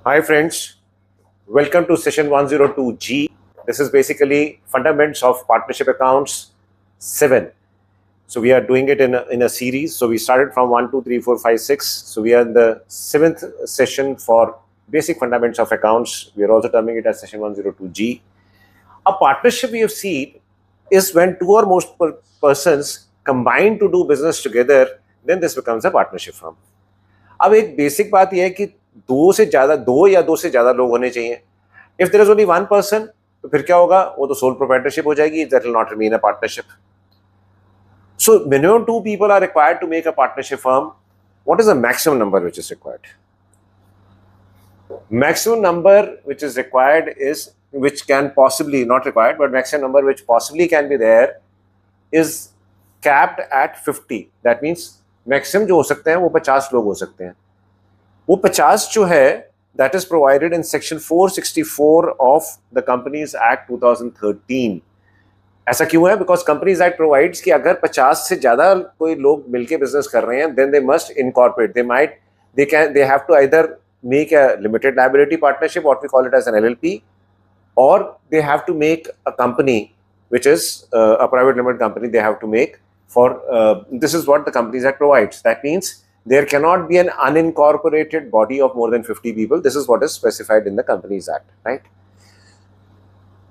Hi friends, welcome to session 102G. This is basically Fundamentals of Partnership Accounts 7. So we are doing it in a series. So we started from 1, 2, 3, 4, 5, 6. So we are in the 7th session for Basic Fundamentals of Accounts. We are also terming it as session 102G. A partnership we have seen is when two or more persons combine to do business together, then this becomes a partnership firm. अब एक basic बात यह है कि दो से ज्यादा लोग होने चाहिए. If there is only one person तो फिर क्या होगा, वो तो सोल प्रोप्राइटरशिप हो जाएगी. That will not remain a partnership. So minimum two people are required to make a partnership firm. What is the maximum number which is required? Maximum number which is required is, which can possibly, not required, but maximum number which possibly can be there is capped at 50. That means maximum जो हो सकते हैं वो 50 लोग हो सकते हैं. वो 50 जो है that is provided in section 464 of the companies act 2013. ऐसा क्यों है? बिकॉज कंपनीज एक्ट प्रोवाइड्स कि अगर 50 से ज्यादा कोई लोग मिलके बिजनेस कर रहे हैं, then they must incorporate. They have to either make a limited liability partnership, what we call it as an LLP, or they have to make a company which is a private limited company. They have to make for this is what the Companies Act provides. That means there cannot be an unincorporated body of more than 50 people. This is what is specified in the Companies Act, right?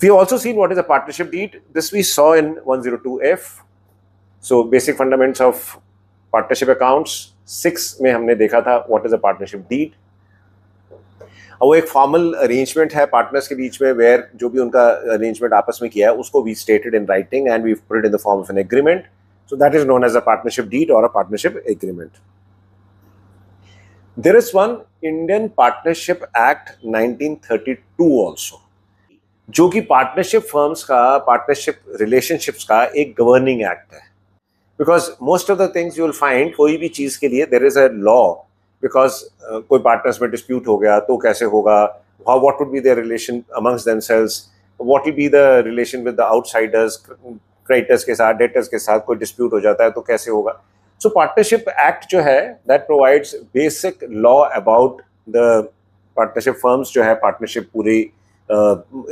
We have also seen what is a partnership deed. This we saw in 102F. So basic fundamentals of partnership accounts 6 में हमने देखा था what is a partnership deed. वो एक formal arrangement है partners के बीच में, where जो भी उनका अरेंजमेंट आपस में किया है उसको we stated in writing and we put it in the form of an agreement. So that is known as a partnership deed और a partnership agreement. There is one Indian Partnership act 1932 also, जो कि partnership firms का, partnership relationships का एक governing act है. Because most of the things you will find, कोई भी चीज के लिए there is a law. Because कोई पार्टनर्स में डिस्प्यूट हो गया तो कैसे होगा, what would be there relation amongst themselves, what will be the relation with the outsiders, creditors के साथ, डेटर्स के साथ कोई डिस्प्यूट हो जाता है तो कैसे होगा. सो पार्टनरशिप एक्ट जो है that provides basic law about the partnership firms. जो है पार्टनरशिप पूरी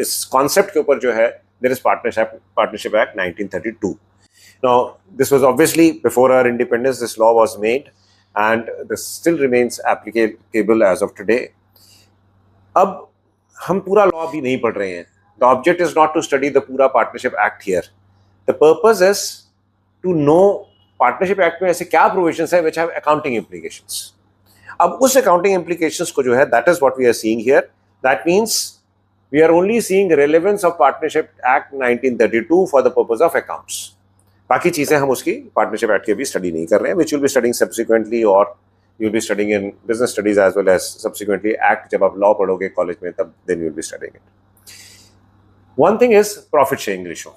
इस कॉन्सेप्ट के ऊपर जो है, there is partnership act 1932. Now this was obviously before our independence. This law was made and this still remains applicable as of today. अब हम पूरा लॉ भी नहीं पढ़ रहे हैं. The object is not to study the पूरा partnership act here. The purpose is to know partnership act में ऐसे क्या provisions है which have accounting implications. अब उस accounting implications को जो है, that is what we are seeing here. That means we are only seeing relevance of partnership act 1932 for the purpose of accounts. बाकी चीजें हम उसकी पार्टनरशिप एक्ट की भी स्टडी नहीं कर रहे हैं, which will be studying subsequently, और you will be studying in business studies as well as subsequently act. जब आप लॉ पढ़ोगे कॉलेज में तब then you will be studying it. One thing is profit sharing ratio.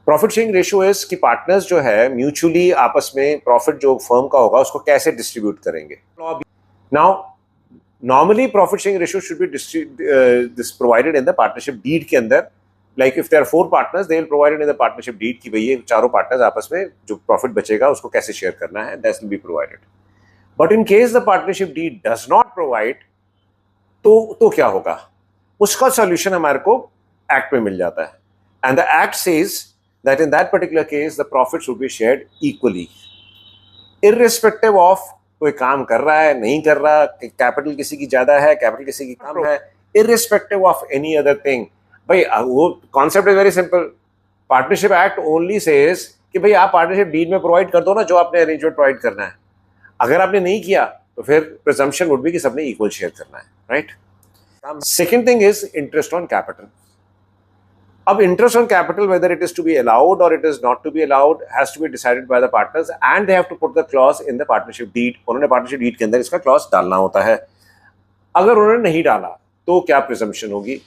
Profit sharing ratio is कि partners जो है mutually आपस में प्रॉफिट जो फर्म का होगा उसको कैसे डिस्ट्रीब्यूट करेंगे. Now normally profit sharing ratio should be provided in the partnership deed के अंदर. Like if there are 4 partners, they will provide it in the partnership deed कि भाई ये चारों पार्टनर्स आपस में जो प्रॉफिट बचेगा उसको कैसे शेयर करना है, that will be provided. But in case the partnership deed does not provide, तो क्या होगा? उसका solution हमारे को एक्ट में मिल जाता है. And the act says that in that particular case the profits will be shared equally, irrespective of कोई काम कर रहा है नहीं कर रहा, कैपिटल किसी की ज्यादा है, कैपिटल किसी की कम है, irrespective of any other thing. भाई वो concept is very simple. Partnership act only says कि भाई आप पार्टनरशिप डीड में प्रोवाइड कर दो ना जो आपने अरेंजमेंट प्रोवाइड करना है. अगर आपने नहीं किया तो फिर प्रिजम्पशन वुड बी कि सबने इक्वल शेयर करना है, right. Second thing is interest on capital. अब interest on capital, whether it is to be allowed और it is not to be allowed, has to be decided by the partners and they have to put the clause in the partnership deed. उन्होंने partnership deed के अंदर इसका clause डालना होता है. अगर उन्होंने नहीं डाला तो क्या प्रिजम्पशन होगी?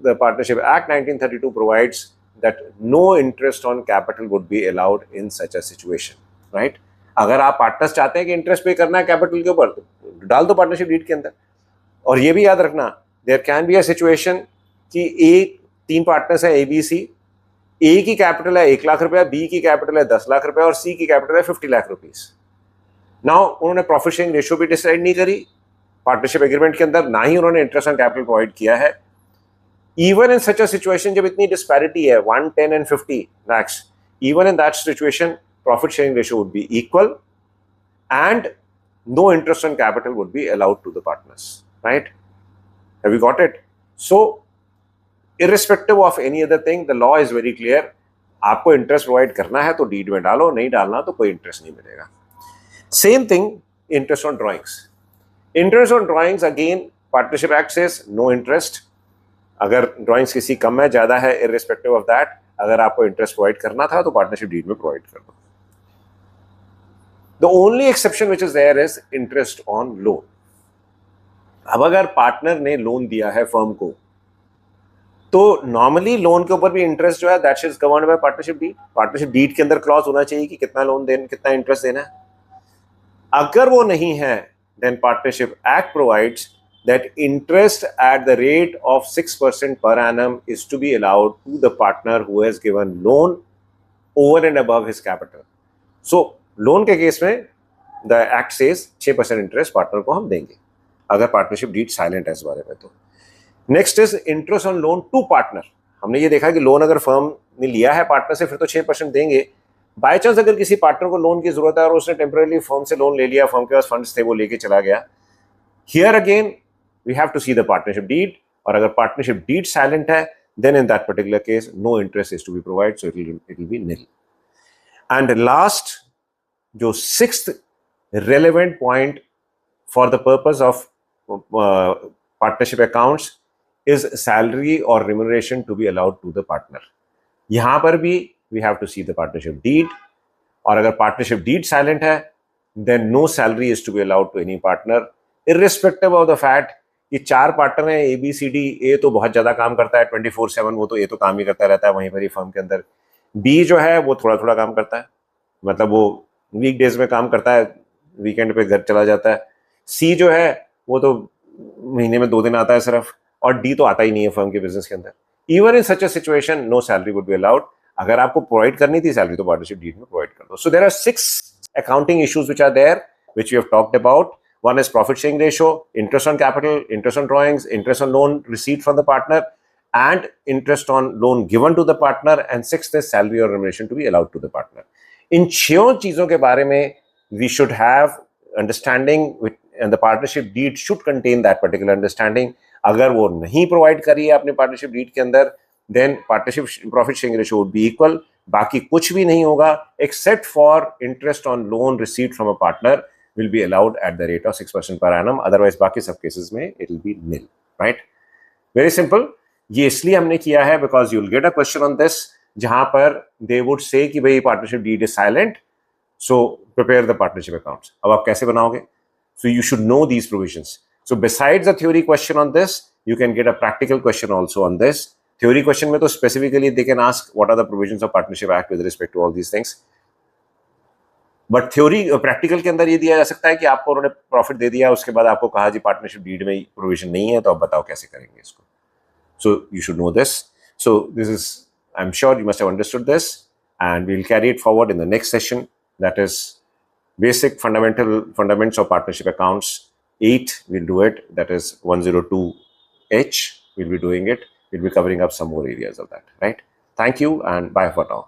The Partnership Act 1932 provides that no interest on capital would be allowed in such a situation, right? अगर आप पार्टनर्स चाहते हैं कि इंटरेस्ट पे करना है कैपिटल के ऊपर तो डाल दो पार्टनरशिप डीड के अंदर. और ये भी याद रखना, there can be a situation कि 3 पार्टनर्स हैं ABC, ए की कैपिटल है 1 लाख रुपया, बी की कैपिटल है 10 लाख रुपया और सी की कैपिटल है 50 लाख रुपीज. नाउ उन्होंने प्रॉफिट शेयरिंग रेशियो भी डिसाइड नहीं करी, पार्टनरशिप एग्रीमेंट के अंदर, ना ही उन्होंने इंटरेस्ट ऑन कैपिटल प्रोवाइड किया है। Even in such a situation जब इतनी डिस्पैरिटी है 1, 10 and 50 lakhs, even in that situation profit sharing ratio would be equal and no interest on capital would be allowed to the partners, right? Have you got it? So irrespective of any other thing, the law is very clear. आपको interest provide करना है तो deed में डालो, नहीं डालना तो कोई इंटरेस्ट नहीं मिलेगा। Same thing interest on drawings. Interest on drawings again partnership act says no interest. अगर ड्रॉइंग्स किसी कम है ज्यादा है, इररिस्पेक्टिव ऑफ दैट, अगर आपको इंटरेस्ट प्रोवाइड करना था तो पार्टनरशिप डीड में प्रोवाइड कर दो। The only exception which is there is interest on loan. अब अगर पार्टनर ने लोन दिया है फर्म को तो नॉर्मली लोन के ऊपर भी इंटरेस्ट जो है that is governed by partnership deed. Partnership deed के अंदर क्लॉज होना चाहिए कि कितना लोन देना, कितना इंटरेस्ट देना है। अगर वो नहीं है then partnership act provides that interest at the rate of 6% per annum is to be allowed to the partner who has given loan over and above his capital. So loan के case में the act says 6% interest partner को हम देंगे अगर partnership deed silent है इस बारे में तो। Next is interest on loan to partner। हमने ये देखा कि लोन अगर फर्म ने लिया है पार्टनर से फिर तो 6% देंगे। बाय चांस अगर किसी पार्टनर को लोन की जरूरत है और उसने टेम्पररी फर्म से लोन ले लिया, फर्म के पास फंड्स थे वो लेके चला गया, here again we have to see the partnership deed, और अगर partnership deed silent है then in that particular case no interest is to be provided, so it will be nil. And last, जो sixth relevant point for the purpose of partnership accounts is salary or remuneration to be allowed to the partner. यहाँ पर भी we have to see the partnership deed, और अगर partnership deed silent है then no salary is to be allowed to any partner, irrespective of the fact ये चार partner हैं ABCD। ए तो बहुत ज्यादा काम करता है 24/7, वो तो ये तो काम ही करता रहता है वहीं पर ही फर्म के अंदर। बी जो है वो थोड़ा थोड़ा काम करता है, मतलब वो वीक डेज में काम करता है, वीकेंड पे घर चला जाता है। सी जो है वो तो महीने में 2 दिन आता है सिर्फ, और डी तो आता ही नहीं है फर्म के बिजनेस के अंदर। Even in such a situation no salary would be allowed. अगर आपको प्रोवाइड करनी थी सैलरी तो पार्टनरशिप डीड में प्रोवाइड कर दो। So there are 6 accounting issues which are there which we have talked about. One is profit sharing ratio, interest on capital, interest on drawings, interest on loan received from the partner, and interest on loan given to the partner, and 6th is salary or remuneration to be allowed to the partner. इन 6 चीजों के बारे में we should have understanding, and the partnership deed should contain that particular understanding. अगर वो नहीं provide करी है अपने पार्टनरशिप डीड के अंदर then partnership profit sharing ratio would be equal. बाकी कुछ भी नहीं होगा except for interest on loan received from a partner will be allowed at the rate of 6% per annum. Otherwise बाकी सब केसेस में it will be nil, right? Very simple. ये इसलिए हमने किया है because you'll get a question on this जहां पर they would say कि भाई partnership deed is silent, so prepare the partnership accounts. अब आप कैसे बनाओगे? So you should know these provisions. So besides the theory question on this, you can get a practical question also on this. Theory question में तो specifically they can ask what are the provisions of partnership act with respect to all these things. But theory practical के अंदर ये दिया जा सकता है कि आपको उन्होंने प्रॉफिट दे दिया, उसके बाद आपको कहा जी पार्टनरशिप डीड में प्रोविजन नहीं है, तो आप बताओ कैसे करेंगे इसको। So you should know this. So this is, I am sure you must have understood this, and we will carry it forward in the next session, that is basic fundamentals of partnership accounts 8 we'll do it, that is 102H we'll be doing it. We'll be covering up some more areas of that, right? Thank you and bye for now.